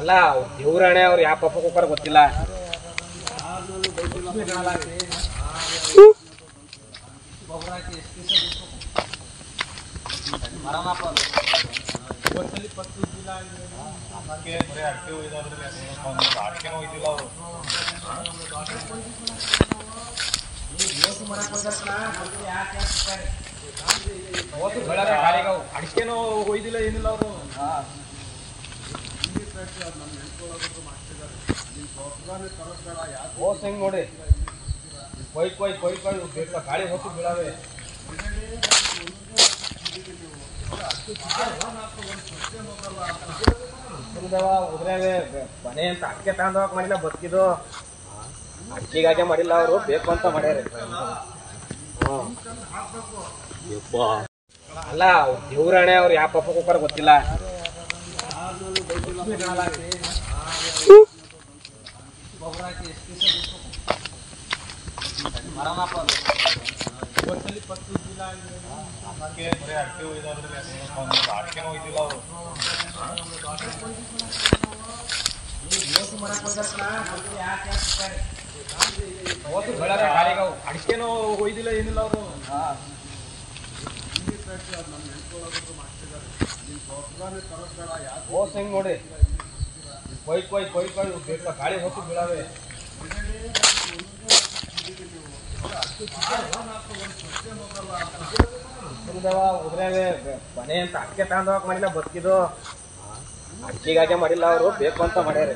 ಅಲ್ಲ ದೇವ್ರಾಣೆ ಅವ್ರು ಯಾವ ಪಪ್ಪಕ್ಕೆ ಹೋಗಾರ ಗೊತ್ತಿಲ್ಲ. ಅಡಿಕೆನೂ ಒಯ್ದಿಲ್ಲ ಏನಿಲ್ಲ ಅವರು. ಹೋಸ್ ಹೆಂಗ್ ನೋಡಿ ಕೊಯ್ ಕೊಯ್ ಕೊಯ್ ಕೊಯ್ ಬೇಕು ಗಾಳಿ ಹೊತ್ತು ಬೀಳಾವೆ. ಉದ್ರಾವೆ ಮನೆ ಅಂತ ಅಡಿಕೆ ತಗೊಂಡೋಗಕ್ ಮಾಡಿಲ್ಲ, ಬದುಕಿದ್ದು ಅಡಿಕೆಗಾಗೆ ಮಾಡಿಲ್ಲ ಅವರು, ಬೇಕು ಅಂತ ಮಾಡ್ಯಾರ. ಅಲ್ಲ ದೇವ್ರಾಣೆ ಅವ್ರು ಯಾವ ಪಪ್ಪಕ್ಕೆ ಹೋಗಾರ ಗೊತ್ತಿಲ್ಲ. ಅಡಿಕೆನೂ ಒಯ್ದಿಲ್ಲ ಏನಿಲ್ಲ ಅವರು. ಹೋಸ್ ಹೆಂಗ್ ನೋಡಿ ಕೊಯ್ ಕೊಯ್ ಕೊಯ್ ಕೊಯ್ ಬೇಕು ಗಾಳಿ ಹೊತ್ತು ಬೀಳಾವೆ. ಉದ್ರಾವೆ ಮನೆ ಅಂತ ಅಡಿಕೆ ತಗೊಂಡೋಗಕ್ ಮಾಡಿಲ್ಲ, ಬದುಕಿದ್ದು ಅಡಿಕೆಗಾಗೆ ಮಾಡಿಲ್ಲ ಅವರು, ಬೇಕು ಅಂತ ಮಾಡ್ಯಾರ.